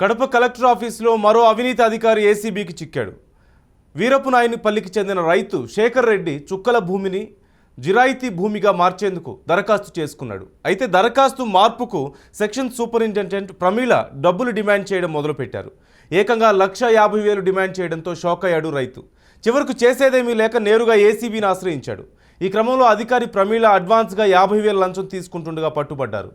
Kadapa collector ఆఫీసులో మరో అవినీతి అధికారి ఏసీబీకి చిక్కాడు. వీరపునాయనిపల్లికి చెందిన రైతు శేఖర్ రెడ్డి చుక్కల భూమిని జిరాయితీ భూమిగా మార్చేందుకు దరఖాస్తు చేసుకున్నాడు. అయితే దరఖాస్తు మార్పుకు సెక్షన్ సూపరింటెండెంట్ ప్రమీల డబ్బులు డిమాండ్ చేయడం మొదలుపెట్టారు. ఏకంగా 1,50,000 డిమాండ్ చేయడంతో షాక్ అయ్యాడు రైతు. చివరకు చేసేదేమీ లేక నేరుగా ఏసీబీని ఆశ్రయించాడు. ఈ క్రమంలో అధికారి ప్రమీల అడ్వాన్స్గా 50,000 లంచం తీసుకుంటుండగా పట్టుబడ్డారు.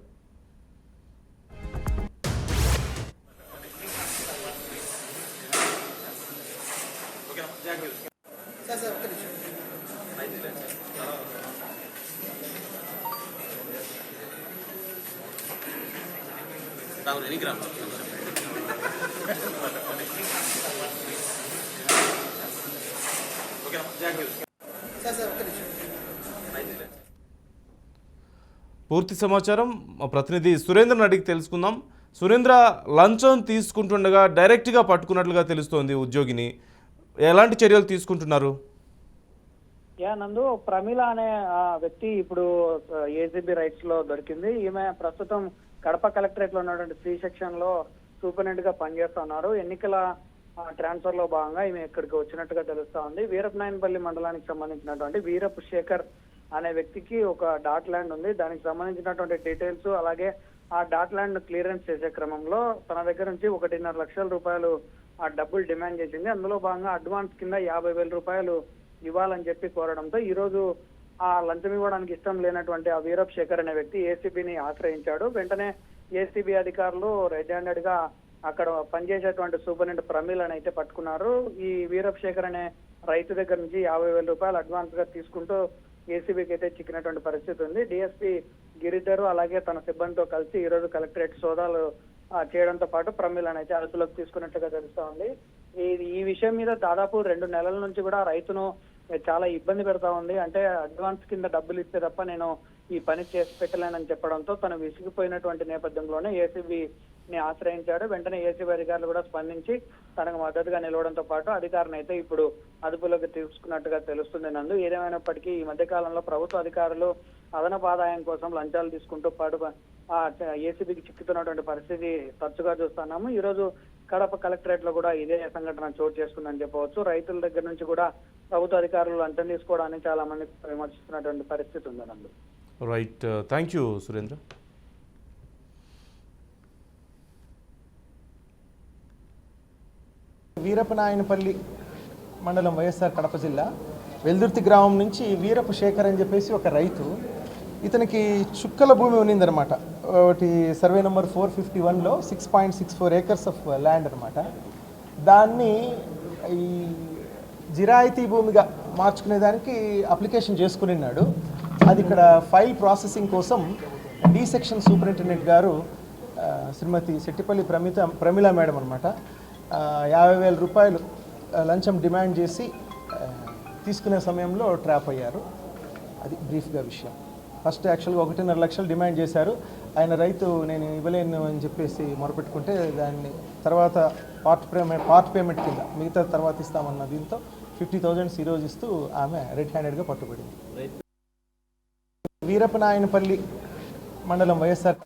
పూర్తి సమాచారం మా ప్రతినిధి సురేంద్రని అడిగి తెలుసుకుందాం. సురేంద్ర, లంచం తీసుకుంటుండగా డైరెక్ట్గా పట్టుకున్నట్లుగా తెలుస్తోంది ఉద్యోగిని. ఎలాంటి చర్యలు తీసుకుంటున్నారు? నందు, ప్రమీల అనే వ్యక్తి ఇప్పుడు ఏసీబీ రైట్స్ లో దొరికింది. ఈమె ప్రస్తుతం కడప కలెక్టరేట్ లో ఉన్నటువంటి సి సెక్షన్ లో సూపరింటెండెంట్ గా పనిచేస్తున్నారు. ఎన్నికల ట్రాన్స్ఫర్ లో భాగంగా ఈమె ఇక్కడికి వచ్చినట్టుగా తెలుస్తా ఉంది. వీరపునాయనిపల్లి మండలానికి సంబంధించినటువంటి వీరపు శేఖర్ అనే వ్యక్తికి ఒక డాట్ ల్యాండ్ ఉంది. దానికి సంబంధించినటువంటి డీటెయిల్స్ అలాగే ఆ డాట్ ల్యాండ్ క్లియరెన్స్ చేసే క్రమంలో తన దగ్గర నుంచి 1.5 లక్షల రూపాయలు ఆ డబ్బులు డిమాండ్ చేసింది. అందులో భాగంగా అడ్వాన్స్ కింద 50,000 రూపాయలు ఇవ్వాలని చెప్పి కోరడంతో ఈ రోజు ఆ లంచం ఇవ్వడానికి ఇష్టం లేనటువంటి ఆ వీరప్ శేఖర్ అనే వ్యక్తి ఏసీబీని ఆశ్రయించాడు. వెంటనే ఏసీబీ అధికారులు రెడ్ హ్యాండెడ్ గా అక్కడ పనిచేసేటువంటి సూపరింటెండెంట్ ప్రమీలని అయితే పట్టుకున్నారు. ఈ వీరప్ శేఖర్ అనే రైతు దగ్గర నుంచి 50,000 రూపాయలు అడ్వాన్స్ గా తీసుకుంటూ ఏసీబీకి అయితే చిక్కినటువంటి పరిస్థితి ఉంది. డిఎస్పీ గిరిధర్ అలాగే తన సిబ్బందితో కలిసి ఈ రోజు కలెక్టరేట్ సోదాలు చేయడంతో పాటు ప్రమీలను అయితే అదుపులోకి తీసుకున్నట్టుగా తెలుస్తా ఉంది. ఈ విషయం మీద దాదాపు 2 నెలల నుంచి కూడా రైతును చాలా ఇబ్బంది పెడతా ఉంది. అంటే అడ్వాన్స్ కింద డబ్బులు ఇస్తే తప్ప నేను ఈ పని చేసి పెట్టలేనని చెప్పడంతో తను విసిగిపోయినటువంటి నేపథ్యంలోనే ఏసీబీని ఆశ్రయించాడు. వెంటనే ఏసీబీ అధికారులు కూడా స్పందించి తనకు మద్దతుగా నిలవడంతో పాటు అధికారిని అయితే ఇప్పుడు అదుపులోకి తీసుకున్నట్టుగా తెలుస్తుంది. నందు, ఏదేమైనప్పటికీ ఈ మధ్య కాలంలో ప్రభుత్వ అధికారులు అదనపు ఆదాయం కోసం లంచాలు తీసుకుంటూ పాటు ఏసీబీకి చిక్కుతున్నటువంటి పరిస్థితి తరచుగా చూస్తున్నాము. ఈ రోజు కడప కలెక్టరేట్ లో కూడా ఇదే సంఘటన చోటు చేసుకుందని చెప్పవచ్చు. రైతుల దగ్గర నుంచి కూడా ప్రభుత్వ అధికారులు లంచం తీసుకోవడానికి చాలా మంది విమర్శిస్తున్నటువంటి పరిస్థితి ఉంది. నందు, రైట్, థ్యాంక్ యూ సురేంద్ర. వీరపునాయనిపల్లి మండలం వైఎస్ఆర్ కడప జిల్లా వెల్దుర్తి గ్రామం నుంచి వీరపు శేఖర్ అని చెప్పేసి ఒక రైతు, ఇతనికి చుక్కల భూమి ఉన్నిందనమాట. ఒకటి సర్వే నెంబర్ 451లో 6.64 ఏకర్స్ ఆఫ్ ల్యాండ్ అనమాట. దాన్ని ఈ జిరాయితీ భూమిగా మార్చుకునేదానికి అప్లికేషన్ చేసుకునిన్నాడు. అది ఇక్కడ ఫైల్ ప్రాసెసింగ్ కోసం డి సెక్షన్ సూపరింటెండెంట్ గారు శ్రీమతి శెట్టిపల్లి ప్రమీల మేడం అనమాట 50,000 రూపాయలు లంచం డిమాండ్ చేసి తీసుకునే సమయంలో ట్రాప్ అయ్యారు. అది బ్రీఫ్గా విషయం. ఫస్ట్ యాక్చువల్గా 1.5 లక్షలు డిమాండ్ చేశారు. ఆయన రైతు నేను ఇవ్వలేను అని చెప్పేసి మొరపెట్టుకుంటే దాన్ని తర్వాత పార్ట్ పేమెంట్ కింద మిగతా తర్వాత ఇస్తామన్న దీంతో 50,000 ఈరోజు ఇస్తూ ఆమె రెడ్ హ్యాండెడ్గా పట్టుబడింది. వీరపునాయనిపల్లి మండలం వైఎస్ఆర్